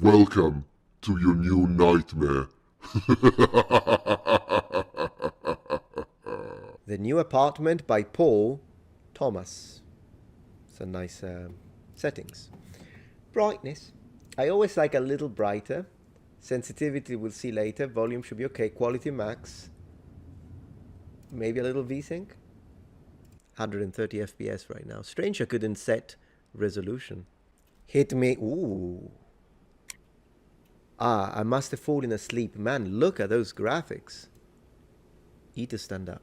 Welcome to your new nightmare. The New Apartment by Paul Thomas. Some nice settings. Brightness. I always like a little brighter. Sensitivity we'll see later. Volume should be okay. Quality max. Maybe a little VSync. 130 FPS right now. Strange I couldn't set resolution. Hit me. Ooh. Ah, I must have fallen asleep. Man, look at those graphics. E to stand up.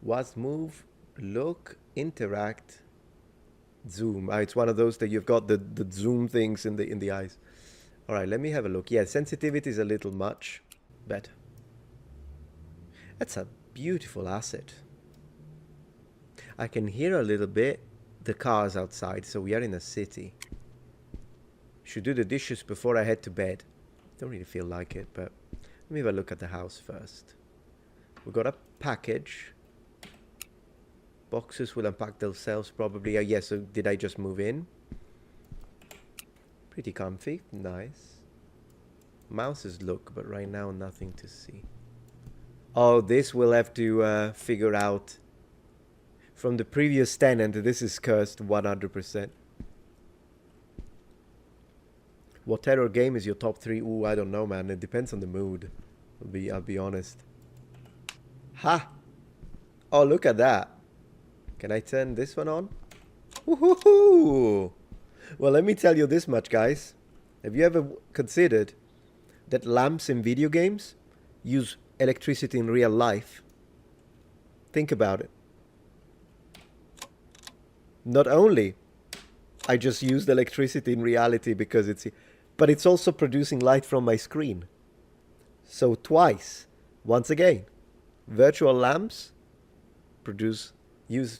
Was move, look, interact, zoom. It's one of those that you've got the zoom things in the eyes. All right, let me have a look. Yeah, sensitivity is a little much. Better. That's a beautiful asset. I can hear a little bit the cars outside, so we are in a city. Should do the dishes before I head to bed. Don't really feel like it, but let me have a look at the house first. We've got a package. Boxes will unpack themselves probably. Yes, so did I just move in? Pretty comfy. Nice. Mouses look, but right now nothing to see. Oh, this we'll have to figure out. From the previous tenant, this is cursed 100%. What terror game is your top 3? Ooh, I don't know, man. It depends on the mood. I'll be honest. Ha! Oh, look at that. Can I turn this one on? Woohoo! Well, let me tell you this much, guys. Have you ever considered that lamps in video games use electricity in real life? Think about it. Not only I just used electricity in reality because but it's also producing light from my screen. So twice. Once again, virtual lamps use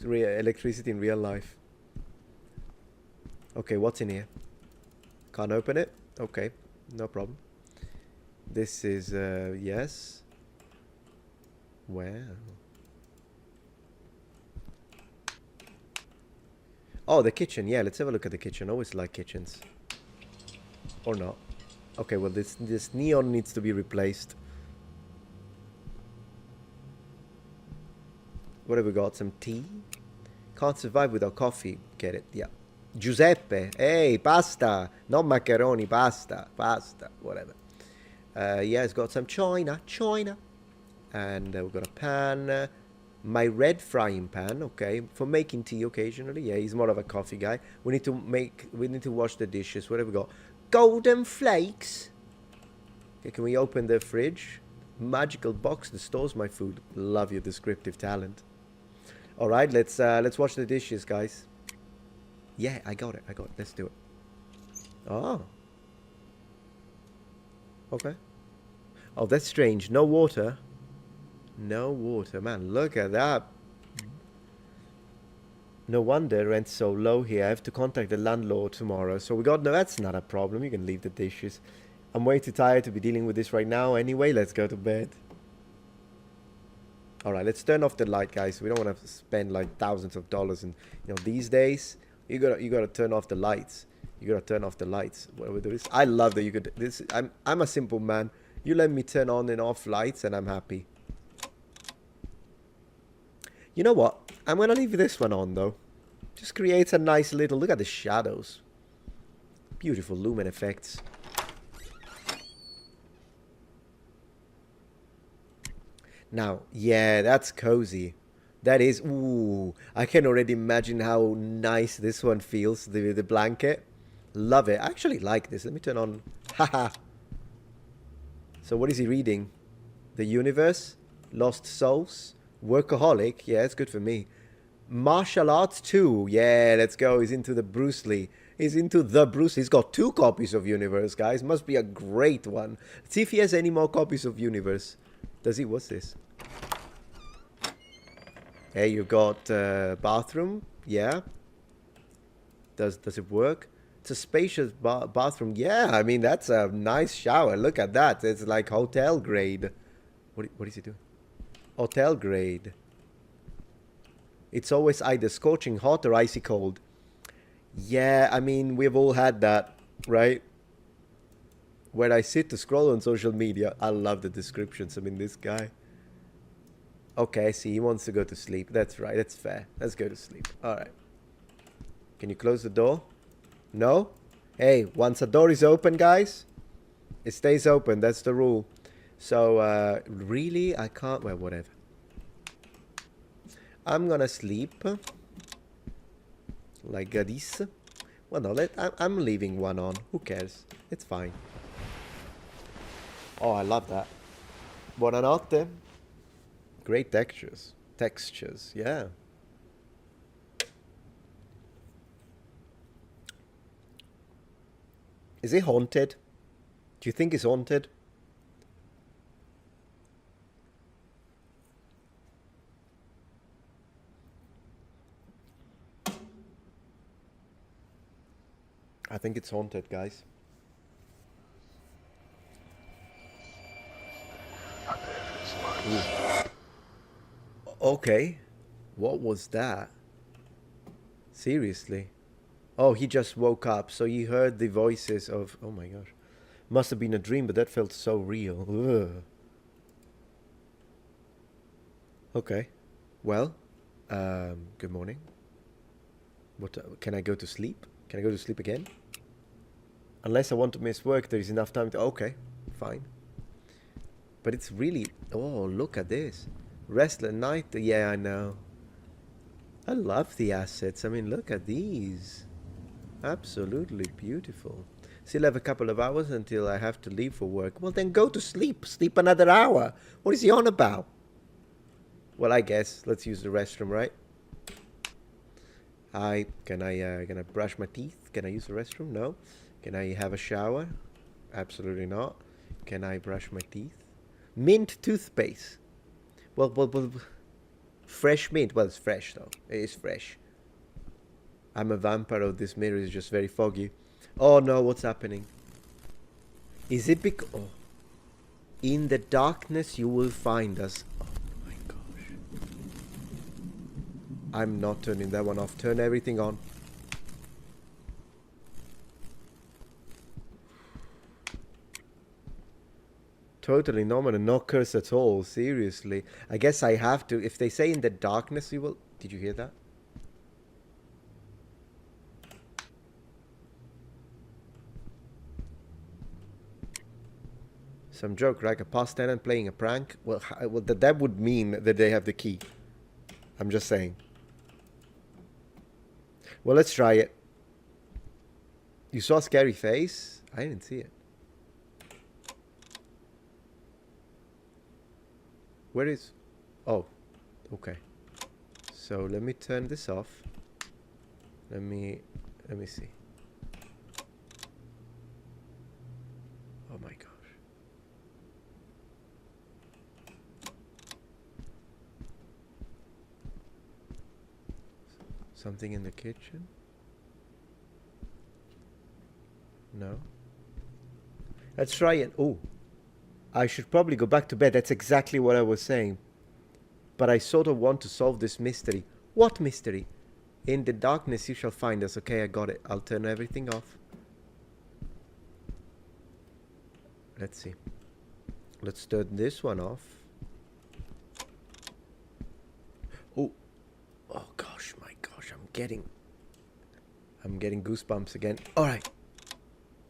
electricity in real life. Okay, what's in here? Can't open it? Okay, no problem. This is, yes. Wow. Oh, the kitchen. Yeah, let's have a look at the kitchen. Always like kitchens. Or not. Okay, well, this neon needs to be replaced. What have we got? Some tea? Can't survive without coffee. Get it? Yeah. Giuseppe. Hey, pasta. Not macaroni. Pasta. Pasta. Whatever. Yeah, it's got some china. And we've got a pan. My red frying pan, okay, for making tea occasionally. Yeah, he's more of a coffee guy. We need to wash the dishes. What have we got? Golden flakes. Okay, can we open the fridge? Magical box that stores my food. Love your descriptive talent. All right, let's wash the dishes, guys. Yeah, I got it. Let's do it. Oh. Okay. Oh, that's strange. No water. No water, man, look at that. No wonder rent's so low here. I have to contact the landlord tomorrow. So no, that's not a problem. You can leave the dishes. I'm way too tired to be dealing with this right now. Anyway, let's go to bed. All right, let's turn off the light, guys. We don't want to spend like thousands of dollars. And these days, you gotta turn off the lights. You gotta turn off the lights. What we do this? I love that you could. I'm a simple man. You let me turn on and off lights, and I'm happy. You know what? I'm going to leave this one on, though. Just creates a nice little... Look at the shadows. Beautiful lumen effects. Now, yeah, that's cozy. That is... Ooh, I can already imagine how nice this one feels, the blanket. Love it. I actually like this. Let me turn on... Haha. So what is he reading? The Universe? Lost Souls? Workaholic, yeah, it's good for me. Martial Arts 2, yeah, let's go. He's into the Bruce Lee. He's into the Bruce Lee. He's got 2 copies of Universe, guys. Must be a great one. Let's see if he has any more copies of Universe. Does he? What's this? Hey, you got bathroom, yeah. Does it work? It's a spacious bathroom. Yeah, I mean, that's a nice shower. Look at that. It's like hotel grade. What is he doing? Hotel grade. It's always either scorching hot or icy cold. Yeah, I mean, we've all had that, right? When I sit to scroll on social media, I love the descriptions. I mean, this guy. Okay, see, he wants to go to sleep. That's right, that's fair. Let's go to sleep. All right. Can you close the door? No? Hey, once a door is open, guys, it stays open. That's the rule. So, really, I can't... Well, whatever. I'm gonna sleep. Like this. Well, no, I'm leaving one on. Who cares? It's fine. Oh, I love that. Buonanotte. Great textures. Textures, yeah. Is it haunted? Do you think it's haunted? I think it's haunted, guys. Ooh. Okay. What was that? Seriously? Oh, he just woke up, so he heard the voices of... Oh my gosh. Must have been a dream, but that felt so real. Ugh. Okay. Well, good morning. What? Can I go to sleep? Can I go to sleep again? Unless I want to miss work, there is enough time to... Okay, fine. But it's really... Oh, look at this. Restless night. Yeah, I know. I love the assets. I mean, look at these. Absolutely beautiful. Still have a couple of hours until I have to leave for work. Well, then go to sleep. Sleep another hour. What is he on about? Well, I guess. Let's use the restroom, right? Can I brush my teeth? Can I use the restroom? No. Can I have a shower? Absolutely not. Can I brush my teeth? Mint toothpaste. Well, fresh mint. Well, it's fresh though. It is fresh. I'm a vampire. Oh, this mirror is just very foggy. Oh no, what's happening? Is it because... Oh. In the darkness you will find us. Oh my gosh. I'm not turning that one off. Turn everything on. Totally normal and no curse at all. Seriously. I guess I have to. If they say in the darkness you will... Did you hear that? Some joke, like a past tenant playing a prank. Well, that would mean that they have the key. I'm just saying. Well, let's try it. You saw a scary face? I didn't see it. Where is... Oh, okay. So let me turn this off. Let me see. Oh my gosh. Something in the kitchen? No. Let's try it. Oh. I should probably go back to bed. That's exactly what I was saying. But I sort of want to solve this mystery. What mystery? In the darkness you shall find us. Okay, I got it. I'll turn everything off. Let's see. Let's turn this one off. Oh. Oh gosh, my gosh. I'm getting goosebumps again. All right.